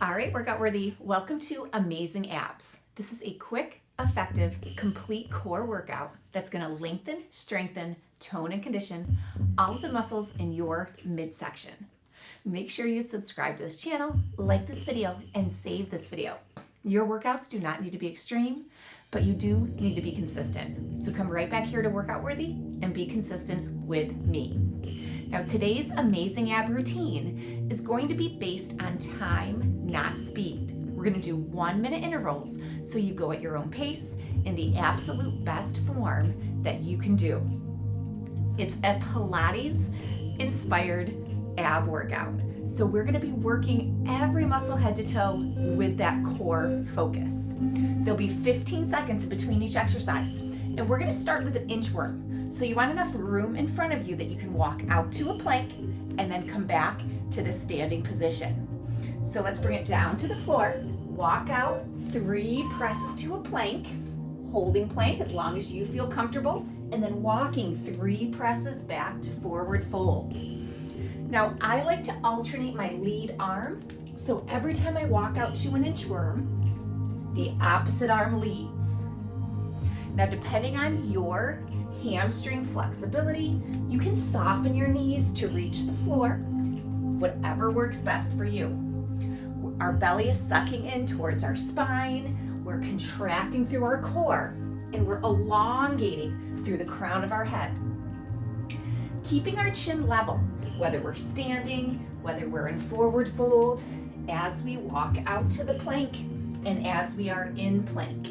All right, workout worthy, welcome to Amazing Abs. This is a quick, effective, complete core workout that's gonna lengthen, strengthen, tone, and condition all of the muscles in your midsection. Make sure you subscribe to this channel, like this video, and save this video. Your workouts do not need to be extreme, but you do need to be consistent. So come right back here to Workout Worthy and be consistent with me. Now today's amazing ab routine is going to be based on time, not speed. We're gonna do 1 minute intervals so you go at your own pace in the absolute best form that you can do. It's a Pilates inspired ab workout. So we're gonna be working every muscle head to toe with that core focus. There'll be 15 seconds between each exercise. And we're gonna start with an inchworm. So you want enough room in front of you that you can walk out to a plank and then come back to the standing position. So let's bring it down to the floor. Walk out 3 presses to a plank, holding plank as long as you feel comfortable, and then walking 3 presses back to forward fold. Now I like to alternate my lead arm. So every time I walk out to an inchworm, the opposite arm leads. Now depending on your hamstring flexibility, you can soften your knees to reach the floor, whatever works best for you. Our belly is sucking in towards our spine, we're contracting through our core, and we're elongating through the crown of our head. Keeping our chin level, whether we're standing, whether we're in forward fold, as we walk out to the plank, and as we are in plank.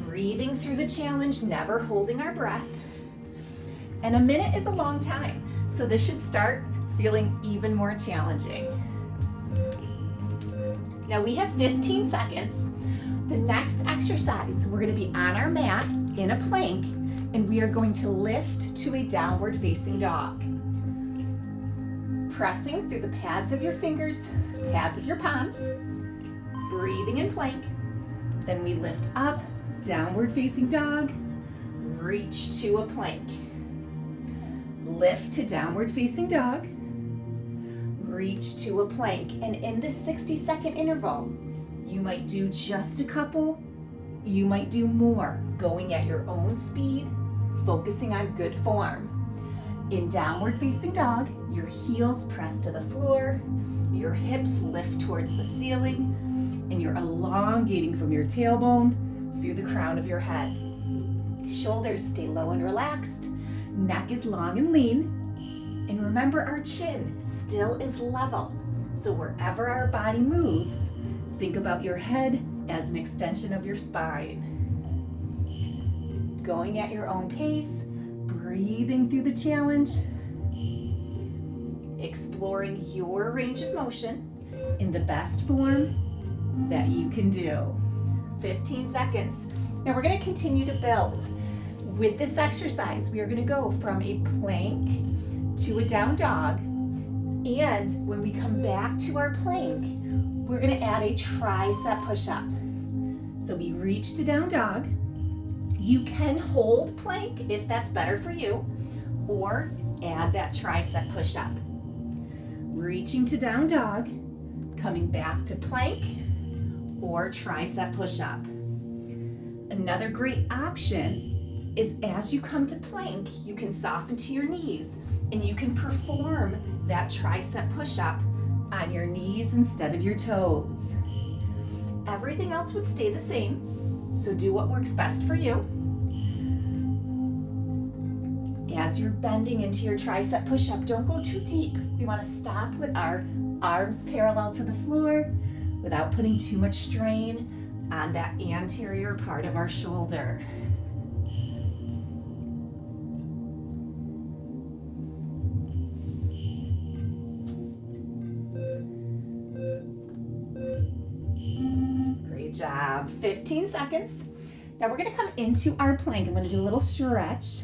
Breathing through the challenge, never holding our breath. And a minute is a long time, so this should start feeling even more challenging. Now we have 15 seconds. The next exercise, we're gonna be on our mat in a plank, and we are going to lift to a downward facing dog. Pressing through the pads of your fingers, pads of your palms, breathing in plank. Then we lift up, downward facing dog, reach to a plank. Lift to downward facing dog, reach to a plank. And in this 60-second interval, you might do just a couple, you might do more, going at your own speed, focusing on good form. In downward facing dog, your heels press to the floor, your hips lift towards the ceiling, and you're elongating from your tailbone through the crown of your head. Shoulders stay low and relaxed, neck is long and lean, and remember our chin still is level. So wherever our body moves, think about your head as an extension of your spine. Going at your own pace, breathing through the challenge, exploring your range of motion in the best form that you can do. 15 seconds. Now we're going to continue to build. With this exercise, we are going to go from a plank to a down dog. And when we come back to our plank, we're going to add a tricep push-up. So we reach to down dog. You can hold plank if that's better for you, or add that tricep push-up. Reaching to down dog, coming back to plank, or tricep push-up. Another great option is as you come to plank, you can soften to your knees and you can perform that tricep push-up on your knees instead of your toes. Everything else would stay the same, so do what works best for you. As you're bending into your tricep push-up, don't go too deep. We want to stop with our arms parallel to the floor without putting too much strain on that anterior part of our shoulder. Great job. 15 seconds. Now we're going to come into our plank. I'm going to do a little stretch.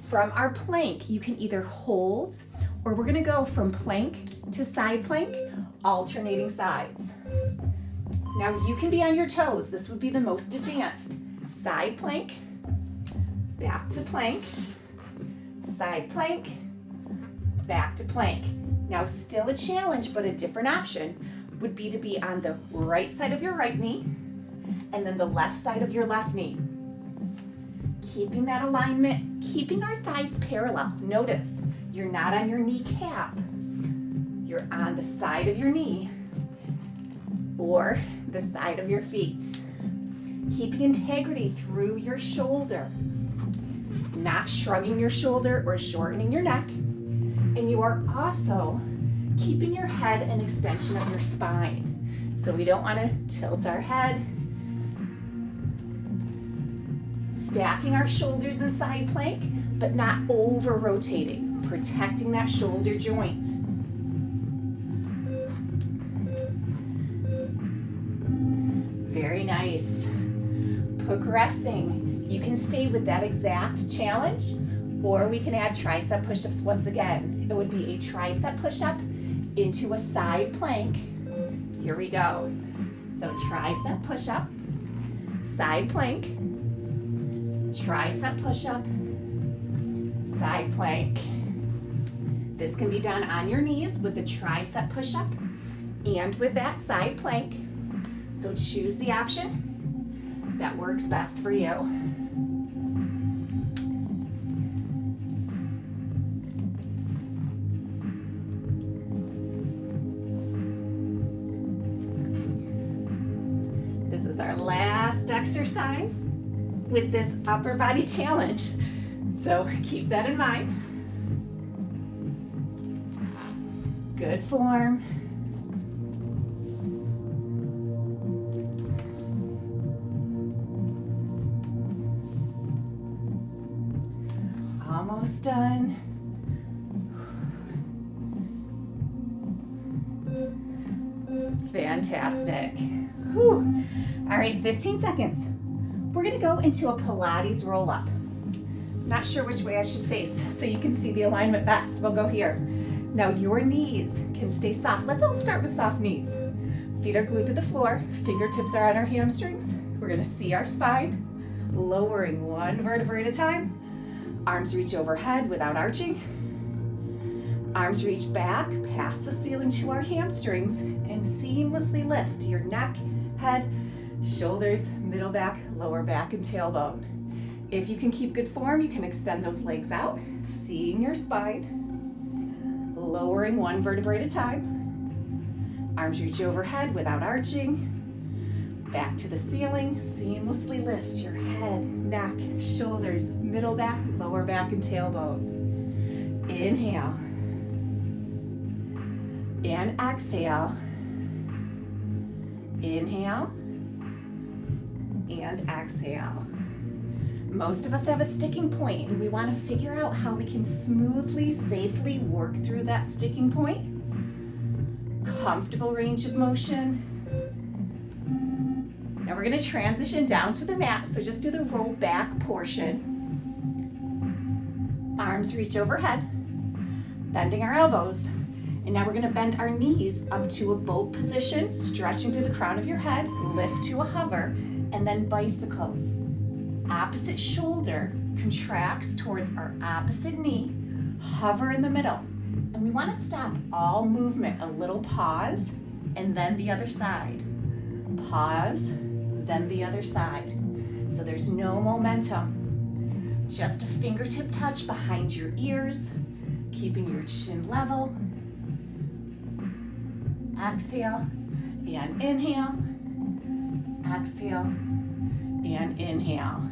From our plank, you can either hold, or we're going to go from plank to side plank, alternating sides. Now you can be on your toes. This would be the most advanced. Side plank, back to plank, side plank, back to plank. Now still a challenge, but a different option would be to be on the right side of your right knee and then the left side of your left knee. Keeping that alignment, keeping our thighs parallel. Notice you're not on your kneecap. You're on the side of your knee or the side of your feet. Keeping integrity through your shoulder, not shrugging your shoulder or shortening your neck. And you are also keeping your head an extension of your spine. So we don't want to tilt our head. Stacking our shoulders in side plank, but not over rotating, protecting that shoulder joint. Very nice. Progressing. You can stay with that exact challenge, or we can add tricep push-ups once again. It would be a tricep push-up into a side plank. Here we go. So tricep push-up, side plank, tricep push-up, side plank. This can be done on your knees with the tricep push-up and with that side plank. So choose the option that works best for you. This is our last exercise with this upper body challenge. So keep that in mind. Good form. Almost done. Fantastic. Whew. All right, 15 seconds. We're gonna go into a Pilates roll up. Not sure which way I should face so you can see the alignment best. We'll go here. Now your knees can stay soft. Let's all start with soft knees. Feet are glued to the floor. Fingertips are on our hamstrings. We're gonna see our spine, lowering one vertebrae at a time. Arms reach overhead without arching. Arms reach back past the ceiling to our hamstrings and seamlessly lift your neck, head, shoulders, middle back, lower back, and tailbone. If you can keep good form, you can extend those legs out, seeing your spine, lowering one vertebrae at a time. Arms reach overhead without arching. Back to the ceiling, seamlessly lift your head, neck, shoulders, middle back, lower back, and tailbone. Inhale. And exhale. Inhale. And exhale. Most of us have a sticking point, and we want to figure out how we can smoothly, safely work through that sticking point. Comfortable range of motion. Now we're going to transition down to the mat, so just do the roll back portion. Arms reach overhead, bending our elbows. And now we're going to bend our knees up to a boat position, stretching through the crown of your head, lift to a hover, and then bicycles. Opposite shoulder contracts towards our opposite knee, hover in the middle. And we want to stop all movement, a little pause, and then the other side. Pause, then the other side. So there's no momentum. Just a fingertip touch behind your ears, keeping your chin level. Exhale and inhale. Exhale and inhale.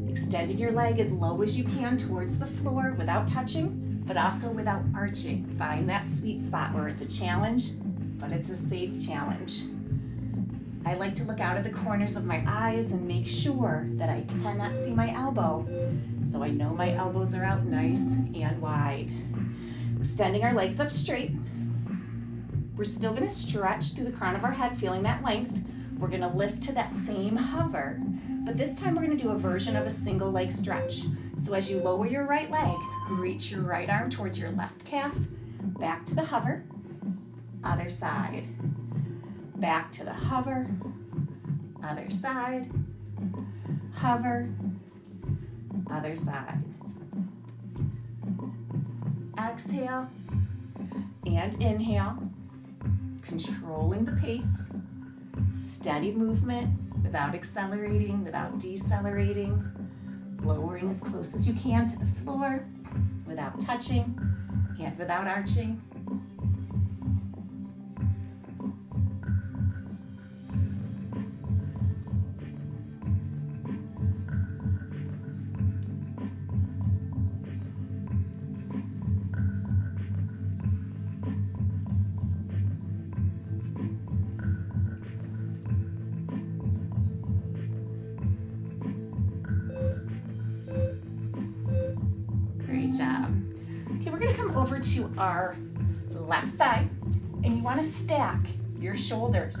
Extending your leg as low as you can towards the floor without touching, but also without arching. Find that sweet spot where it's a challenge, but it's a safe challenge. I like to look out of the corners of my eyes and make sure that I cannot see my elbow, so I know my elbows are out nice and wide. Extending our legs up straight. We're still going to stretch through the crown of our head, feeling that length. We're going to lift to that same hover, but this time we're going to do a version of a single leg stretch. So as you lower your right leg, reach your right arm towards your left calf, back to the hover, other side. Back to the hover, other side, Hover. Other side. Exhale and inhale. Controlling the pace. Steady movement without accelerating, without decelerating. Lowering as close as you can to the floor without touching and without arching. Great job. Okay, we're gonna come over to our left side, and you wanna stack your shoulders,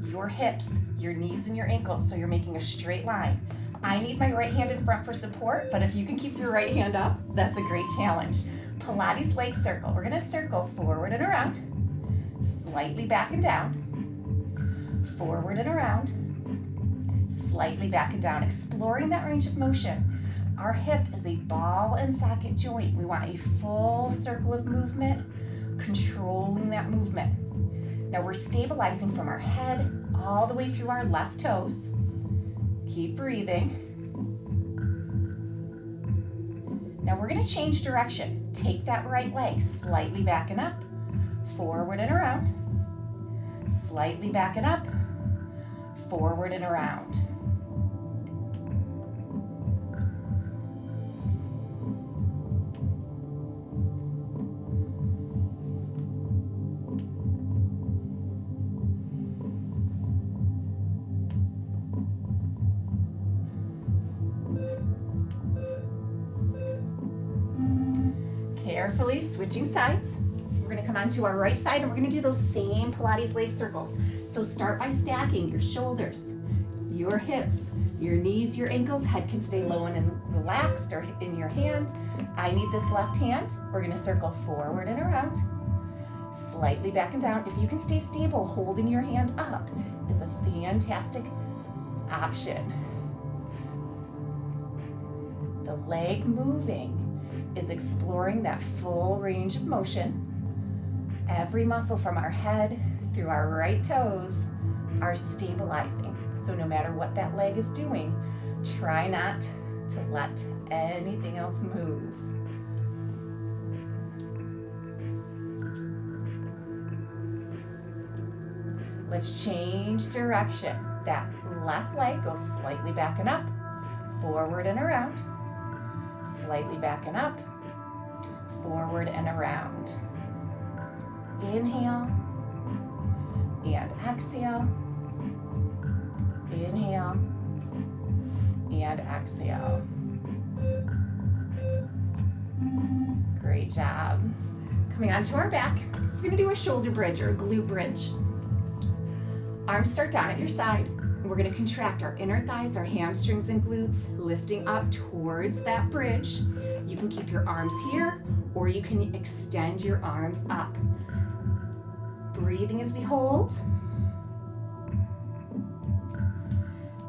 your hips, your knees, and your ankles, so you're making a straight line. I need my right hand in front for support, but if you can keep your right hand up, that's a great challenge. Pilates leg circle. We're gonna circle forward and around, slightly back and down, forward and around, slightly back and down, exploring that range of motion. Our hip is a ball and socket joint. We want a full circle of movement, controlling that movement. Now we're stabilizing from our head all the way through our left toes. Keep breathing. Now we're gonna change direction. Take that right leg slightly back and up, forward and around, slightly back and up, forward and around. Carefully switching sides. We're gonna come onto our right side and we're gonna do those same Pilates leg circles. So start by stacking your shoulders, your hips, your knees, your ankles. Head can stay low and relaxed or in your hand. I need this left hand. We're gonna circle forward and around, slightly back and down. If you can stay stable, holding your hand up is a fantastic option. The leg moving is exploring that full range of motion. Every muscle from our head through our right toes are stabilizing. So no matter what that leg is doing, try not to let anything else move. Let's change direction. That left leg goes slightly back and up, forward and around, slightly back and up, forward and around. Inhale and exhale. Inhale and exhale. Great job. Coming onto our back, we're gonna do a shoulder bridge or a glute bridge. Arms start down at your side. We're gonna contract our inner thighs, our hamstrings and glutes, lifting up towards that bridge. You can keep your arms here, or you can extend your arms up. Breathing as we hold.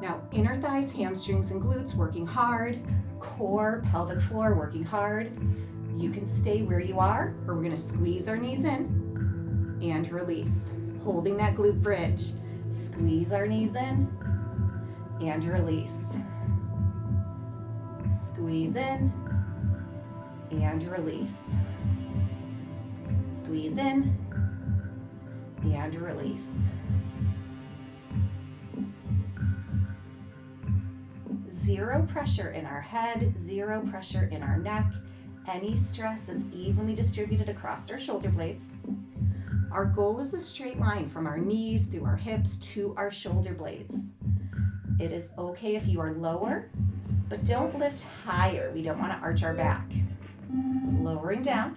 Now, inner thighs, hamstrings and glutes working hard, core, pelvic floor working hard. You can stay where you are, or we're gonna squeeze our knees in and release. Holding that glute bridge. Squeeze our knees in and release. Squeeze in and release. Squeeze in and release. Zero pressure in our head, zero pressure in our neck. Any stress is evenly distributed across our shoulder blades. Our goal is a straight line from our knees through our hips to our shoulder blades. It is okay if you are lower, but don't lift higher. We don't want to arch our back. Lowering down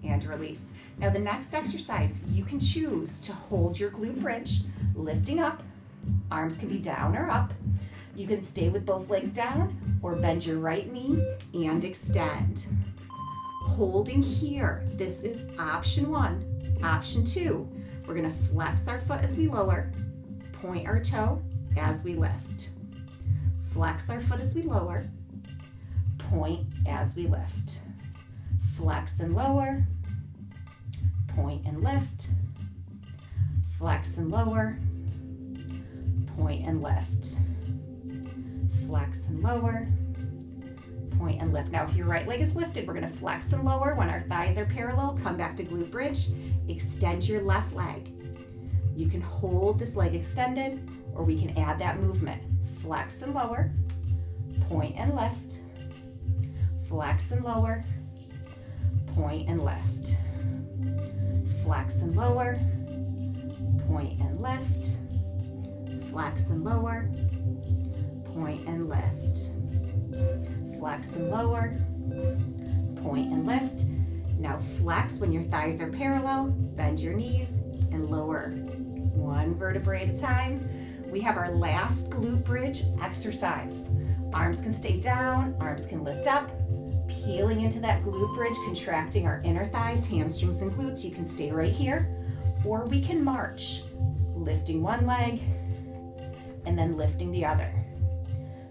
and release. Now the next exercise, you can choose to hold your glute bridge, lifting up. Arms can be down or up. You can stay with both legs down or bend your right knee and extend. Holding here, this is option 1. Option 2, we're gonna flex our foot as we lower, point our toe as we lift. Flex our foot as we lower. Point as we lift. Flex and lower. Point and lift. Flex and lower. Point and lift. Flex and lower. Point and lift. Now if your right leg is lifted, we're going to flex and lower. When our thighs are parallel, come back to glute bridge. Extend your left leg. You can hold this leg extended, or we can add that movement. Flex and lower. Point and lift. Flex and lower. Point and lift. Flex and lower. Point and lift. Flex and lower. Point and lift. Flex and lower. Point and lift. Now flex when your thighs are parallel. Bend your knees and lower. One vertebrae at a time. We have our last glute bridge exercise. Arms can stay down, arms can lift up. Peeling into that glute bridge, contracting our inner thighs, hamstrings and glutes. You can stay right here, or we can march. Lifting one leg and then lifting the other.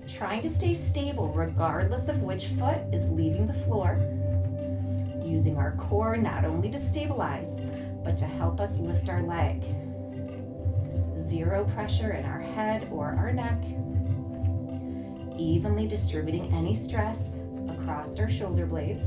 Trying to stay stable regardless of which foot is leaving the floor. Using our core not only to stabilize, but to help us lift our leg. Zero pressure in our head or our neck. Evenly distributing any stress across our shoulder blades.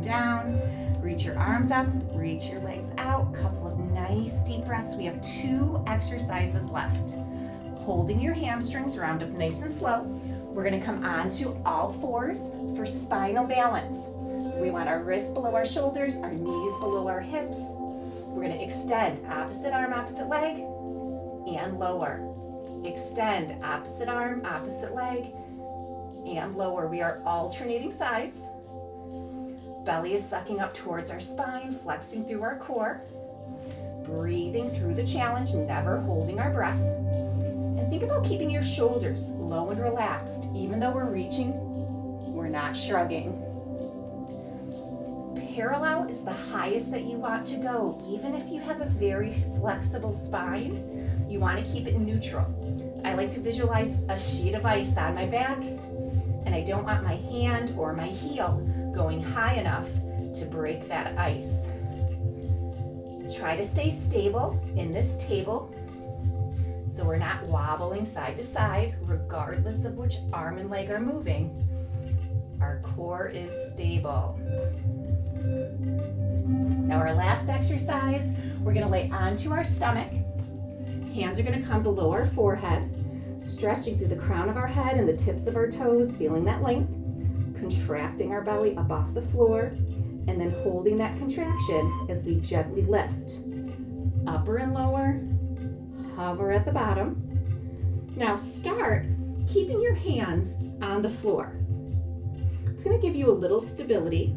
Down, reach your arms up, reach your legs out, couple of nice deep breaths. We have 2 exercises left. Holding your hamstrings, round up nice and slow. We're gonna come onto all fours for spinal balance. We want our wrists below our shoulders, our knees below our hips. We're gonna extend opposite arm, opposite leg, and lower. Extend opposite arm, opposite leg, and lower. We are alternating sides. Belly is sucking up towards our spine, flexing through our core. Breathing through the challenge, never holding our breath. And think about keeping your shoulders low and relaxed. Even though we're reaching, we're not shrugging. Parallel is the highest that you want to go. Even if you have a very flexible spine, you want to keep it neutral. I like to visualize a sheet of ice on my back, and I don't want my hand or my heel going high enough to break that ice. Try to stay stable in this table so we're not wobbling side to side regardless of which arm and leg are moving. Our core is stable. Now our last exercise, we're gonna lay onto our stomach. Hands are gonna come below our forehead, stretching through the crown of our head and the tips of our toes, feeling that length. Contracting our belly up off the floor, and then holding that contraction as we gently lift. Upper and lower, hover at the bottom. Now start keeping your hands on the floor. It's going to give you a little stability.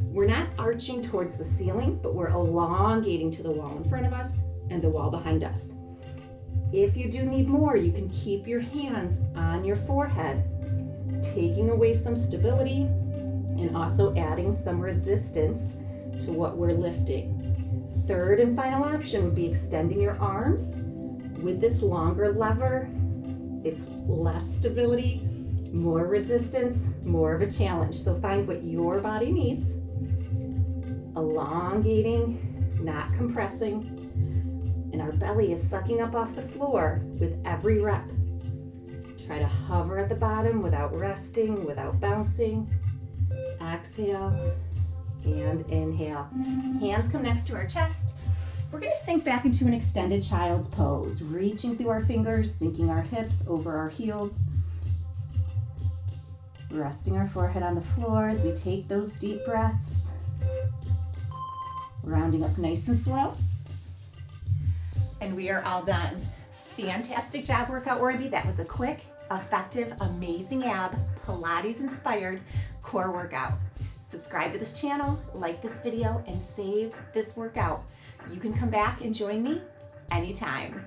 We're not arching towards the ceiling, but we're elongating to the wall in front of us and the wall behind us. If you do need more, you can keep your hands on your forehead, taking away some stability and also adding some resistance to what we're lifting. Third and final option would be extending your arms. With this longer lever, it's less stability, more resistance, more of a challenge. So find what your body needs. Elongating, not compressing, and our belly is sucking up off the floor with every rep. Try to hover at the bottom without resting, without bouncing. Exhale and inhale. Hands come next to our chest. We're going to sink back into an extended child's pose, reaching through our fingers, sinking our hips over our heels. Resting our forehead on the floor as we take those deep breaths. Rounding up nice and slow. And we are all done. Fantastic job, workout worthy. That was a quick, effective, amazing ab, Pilates inspired core workout. Subscribe to this channel, like this video, and save this workout. You can come back and join me anytime.